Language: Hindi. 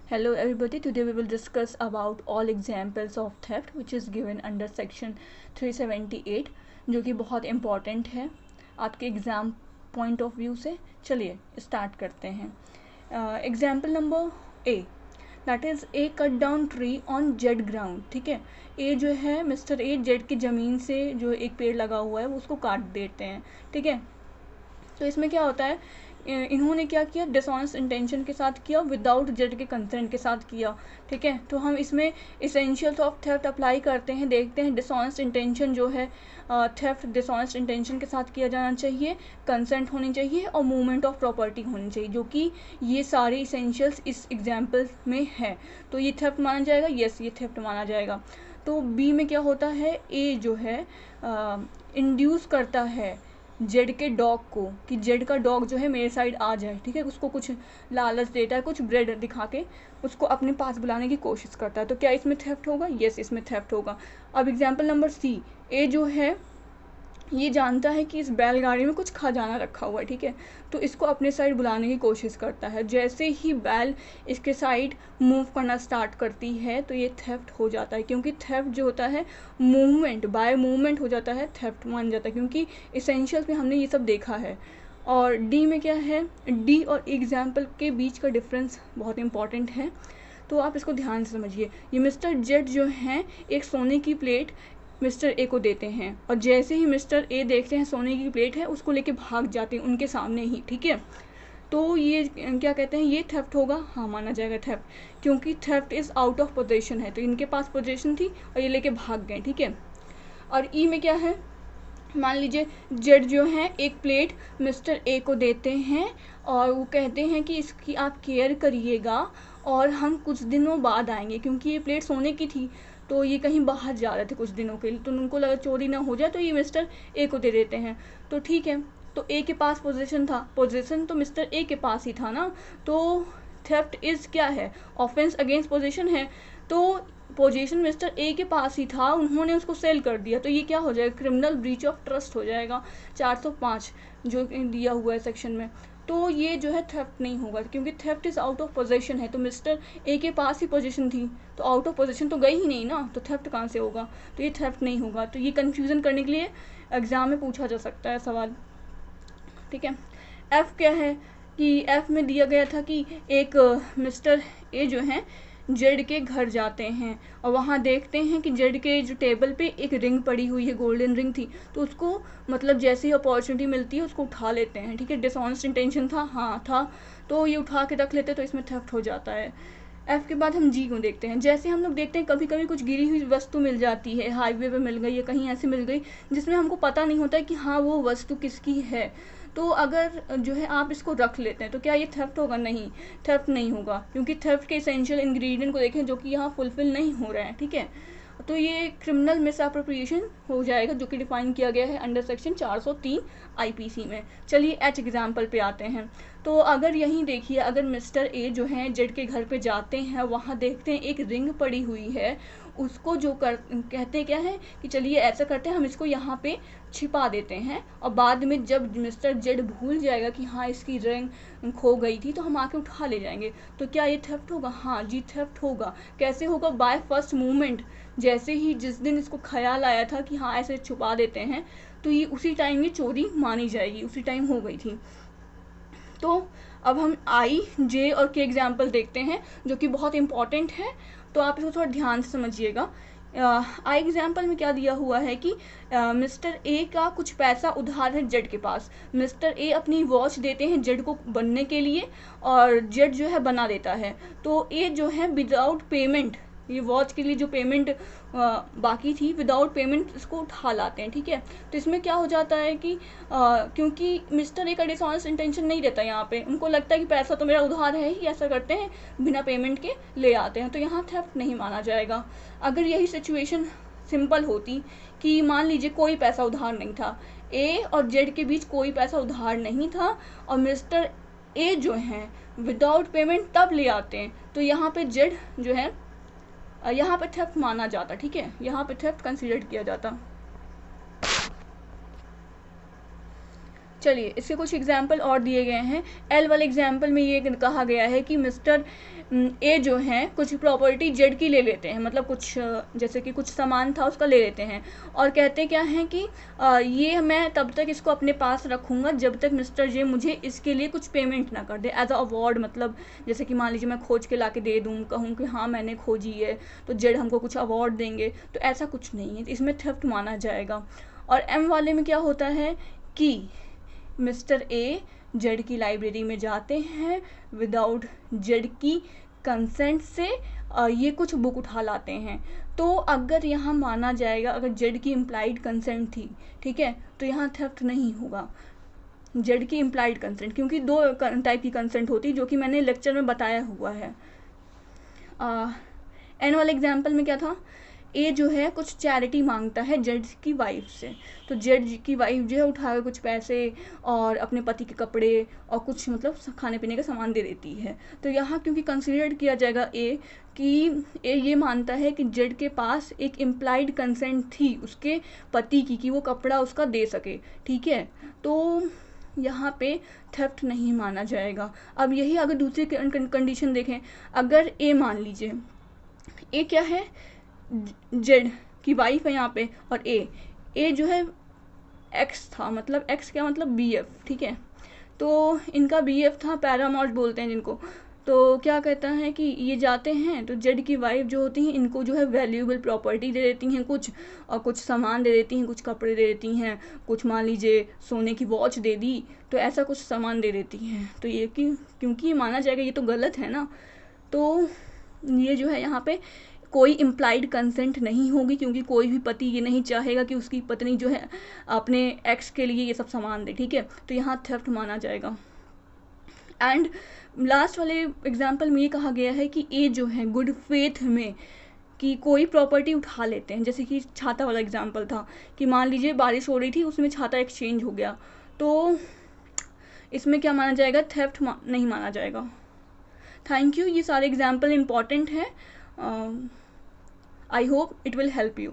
Hello everybody, today we will discuss about all examples of theft which is given under section 378 जो कि बहुत इम्पॉर्टेंट है आपके एग्ज़ाम पॉइंट ऑफ व्यू से। चलिए स्टार्ट करते हैं। Example number A, that is a cut down tree on Z ground. ठीक है, ए जो है मिस्टर ए जेड की ज़मीन से जो एक पेड़ लगा हुआ है वो उसको काट देते हैं। ठीक है, तो इसमें क्या होता है, इन्होंने क्या किया, डिसऑनेस्ट इंटेंशन के साथ किया, विदाउट जेड के कंसेंट के साथ किया। ठीक है, तो हम इसमें इसेंशियल्स ऑफ थेफ्ट अप्लाई करते हैं, देखते हैं डिसऑनेस्ट इंटेंशन जो है, थेफ्ट डिसऑनेस्ट इंटेंशन के साथ किया जाना चाहिए, कंसेंट होनी चाहिए और मूवमेंट ऑफ प्रॉपर्टी होनी चाहिए, जो कि ये सारे इसेंशियल्स इस एग्जाम्पल में है। तो ये थेफ्ट माना जाएगा, यस ये थेफ्ट माना जाएगा। तो बी में क्या होता है, ए जो है इंड्यूस करता है जेड के डॉग को कि जेड का डॉग जो है मेरे साइड आ जाए। ठीक है, उसको कुछ लालच देता है, कुछ ब्रेड दिखा के उसको अपने पास बुलाने की कोशिश करता है। तो क्या इसमें थेफ्ट होगा? यस इसमें थेफ्ट होगा। अब एग्जाम्पल नंबर सी, ए जो है ये जानता है कि इस बैलगाड़ी में कुछ खजाना रखा हुआ है। ठीक है, तो इसको अपने साइड बुलाने की कोशिश करता है। जैसे ही बैल इसके साइड मूव करना स्टार्ट करती है तो ये थेफ्ट हो जाता है, क्योंकि थेफ्ट जो होता है मूवमेंट बाय मूवमेंट हो जाता है, थेफ्ट मान जाता है, क्योंकि इसेंशियल्स में हमने ये सब देखा है। और डी में क्या है, डी और एग्जाम्पल के बीच का डिफरेंस बहुत इंपॉर्टेंट है, तो आप इसको ध्यान से समझिए। ये मिस्टर जेड जो हैं एक सोने की प्लेट मिस्टर ए को देते हैं, और जैसे ही मिस्टर ए देखते हैं सोने की प्लेट है उसको लेके भाग जाते हैं उनके सामने ही। ठीक है, तो ये क्या कहते हैं, ये थेफ्ट होगा? हाँ माना जाएगा थेफ्ट, क्योंकि theft is out of position है, तो इनके पास पोजीशन थी और ये लेके भाग गए। ठीक है, और ई में क्या है, मान लीजिए जेड जो है एक प्लेट मिस्टर ए को देते हैं और वो कहते हैं कि इसकी आप केयर करिएगा और हम कुछ दिनों बाद आएंगे, क्योंकि ये प्लेट सोने की थी तो ये कहीं बाहर जा रहे थे कुछ दिनों के लिए, तो उनको लगा चोरी ना हो जाए, तो ये मिस्टर ए को दे देते हैं। तो ठीक है, तो ए के पास पोजीशन था, पोजीशन तो मिस्टर ए के पास ही था ना, तो थेफ्ट इज़ क्या है, ऑफेंस अगेंस्ट पोजीशन है। तो पोजीशन मिस्टर ए के पास ही था, उन्होंने उसको सेल कर दिया, तो ये क्या हो जाएगा, क्रिमिनल ब्रीच ऑफ ट्रस्ट हो जाएगा, 405 जो दिया हुआ है सेक्शन में। तो ये जो है थेफ्ट नहीं होगा, क्योंकि theft is out of position है, तो मिस्टर ए के पास ही पोजीशन थी, तो आउट ऑफ पोजीशन तो गई ही नहीं ना, तो थेफ्ट कहाँ से होगा, तो ये थेफ्ट नहीं होगा। तो ये कन्फ्यूज़न करने के लिए एग्ज़ाम में पूछा जा सकता है सवाल। ठीक है, एफ़ क्या है कि एफ़ में दिया गया था कि एक मिस्टर ए जो हैं जेड के घर जाते हैं और वहाँ देखते हैं कि जेड के जो टेबल पे एक रिंग पड़ी हुई है, गोल्डन रिंग थी, तो उसको मतलब जैसे ही अपॉर्चुनिटी मिलती है उसको उठा लेते हैं। ठीक है, डिसऑनेस्ट इंटेंशन था, हाँ था, तो ये उठा के रख लेते हैं, तो इसमें थेफ्ट हो जाता है। एफ़ के बाद हम जी को देखते हैं। जैसे हम लोग देखते हैं कभी कभी कुछ गिरी हुई वस्तु मिल जाती है, हाईवे पे मिल गई या कहीं ऐसे मिल गई जिसमें हमको पता नहीं होता है कि हाँ वो वस्तु किसकी है, तो अगर जो है आप इसको रख लेते हैं तो क्या ये थेफ्ट होगा? नहीं, थेफ्ट नहीं होगा, क्योंकि थेफ्ट के एसेंशियल इंग्रेडिएंट को देखें जो कि यहाँ फुलफिल नहीं हो रहे हैं। ठीक है, तो ये क्रिमिनल मिसअप्रोप्रिएशन हो जाएगा, जो कि डिफाइन किया गया है अंडर सेक्शन 403 आईपीसी में। चलिए एच एग्जाम्पल पे आते हैं। तो अगर यहीं देखिए, अगर मिस्टर ए जो हैं जेड के घर पे जाते हैं, वहाँ देखते हैं एक रिंग पड़ी हुई है, उसको जो कहते हैं क्या है कि चलिए ऐसा करते हैं हम इसको यहाँ पे छिपा देते हैं, और बाद में जब मिस्टर जेड भूल जाएगा कि हाँ इसकी रिंग खो गई थी तो हम आके उठा ले जाएंगे, तो क्या ये थेफ्ट होगा? हाँ जी थेफ्ट होगा। कैसे होगा? बाय फर्स्ट मूवमेंट, जैसे ही जिस दिन इसको ख्याल आया था कि हाँ ऐसे छुपा देते हैं, तो ये उसी टाइम ये चोरी मानी जाएगी, उसी टाइम हो गई थी। तो अब हम आई, जे और के एग्जाम्पल देखते हैं जो कि बहुत इंपॉर्टेंट है, तो आप इसको थोड़ा ध्यान से समझिएगा। आई एग्जाम्पल में क्या दिया हुआ है कि मिस्टर ए का कुछ पैसा उधार है जेड के पास, मिस्टर ए अपनी वॉच देते हैं जेड को बनने के लिए और जेड जो है बना देता है, तो ए जो है विदाउट पेमेंट, ये वॉच के लिए जो पेमेंट बाकी थी, विदाउट पेमेंट इसको उठा लाते हैं। ठीक है, तो इसमें क्या हो जाता है कि क्योंकि मिस्टर ए का डिसऑनेस्ट इंटेंशन नहीं रहता, यहाँ पे उनको लगता है कि पैसा तो मेरा उधार है ही, ऐसा करते हैं बिना पेमेंट के ले आते हैं, तो यहाँ थेफ्ट नहीं माना जाएगा। अगर यही सिचुएशन सिंपल होती कि मान लीजिए कोई पैसा उधार नहीं था, ए और जेड के बीच कोई पैसा उधार नहीं था और मिस्टर ए जो हैं विदाउट पेमेंट तब ले आते हैं, तो यहाँ पे जेड जो है यहाँ पे थेफ्ट माना जाता। ठीक है, यहाँ पे थेफ्ट कंसीडर किया जाता। चलिए इसके कुछ एग्जाम्पल और दिए गए हैं। एल वाले एग्जाम्पल में ये कहा गया है कि मिस्टर ए जो हैं कुछ प्रॉपर्टी जेड की ले लेते हैं, मतलब कुछ जैसे कि कुछ सामान था उसका ले लेते हैं, और कहते क्या हैं कि ये मैं तब तक इसको अपने पास रखूँगा जब तक मिस्टर जे मुझे इसके लिए कुछ पेमेंट ना कर दे एज अ अवार्ड। मतलब जैसे कि मान लीजिए मैं खोज के ला के दे दूँ, कहूँ कि हाँ मैंने खोजी है तो जेड हमको कुछ अवार्ड देंगे, तो ऐसा कुछ नहीं है, इसमें थेफ्ट माना जाएगा। और एम वाले में क्या होता है कि मिस्टर ए जेड की लाइब्रेरी में जाते हैं, विदाउट जेड की कंसेंट से ये कुछ बुक उठा लाते हैं। तो अगर यहाँ माना जाएगा, अगर जेड की इम्प्लाइड कंसेंट थी, ठीक है, तो यहाँ थेफ्ट नहीं होगा जेड की इम्प्लाइड कंसेंट, क्योंकि दो टाइप की कंसेंट होती जो कि मैंने लेक्चर में बताया हुआ है। एन वाले एग्जाम्पल में क्या था, ए जो है कुछ चैरिटी मांगता है जेड की वाइफ से, तो जेड की वाइफ जो है उठाकर कुछ पैसे और अपने पति के कपड़े और कुछ मतलब खाने पीने का सामान दे देती है। तो यहाँ क्योंकि कंसीडर किया जाएगा ए कि ए ये मानता है कि जेड के पास एक इम्प्लाइड कंसेंट थी उसके पति की कि वो कपड़ा उसका दे सके, ठीक है, तो यहाँ पे थेफ्ट नहीं माना जाएगा। अब यही अगर दूसरी कंडीशन देखें, अगर ए मान लीजिए ए क्या है, जेड की वाइफ है यहाँ पे, और ए जो है एक्स था, मतलब एक्स क्या मतलब बीएफ, ठीक है, तो इनका बीएफ था, पैरामॉर्ट बोलते हैं जिनको। तो क्या कहता है कि ये जाते हैं तो जेड की वाइफ जो होती हैं इनको जो है वैल्यूएबल प्रॉपर्टी दे देती हैं कुछ, और कुछ सामान दे देती हैं, कुछ कपड़े दे देती हैं, कुछ मान लीजिए सोने की वॉच दे दी, तो ऐसा कुछ सामान दे देती हैं। तो ये क्योंकि माना जाएगा ये तो गलत है ना, तो ये जो है यहाँ पे कोई इम्प्लाइड कंसेंट नहीं होगी, क्योंकि कोई भी पति ये नहीं चाहेगा कि उसकी पत्नी जो है अपने एक्स के लिए ये सब सामान दे, ठीक है, तो यहाँ थेफ्ट माना जाएगा। एंड लास्ट वाले एग्जाम्पल में ये कहा गया है कि ए जो है गुड फेथ में कि कोई प्रॉपर्टी उठा लेते हैं, जैसे कि छाता वाला एग्जाम्पल था कि मान लीजिए बारिश हो रही थी, उसमें छाता एक्सचेंज हो गया, तो इसमें क्या माना जाएगा, थेफ्ट नहीं माना जाएगा। थैंक यू, ये सारे एग्जाम्पल इम्पॉर्टेंट हैं। I hope it will help you.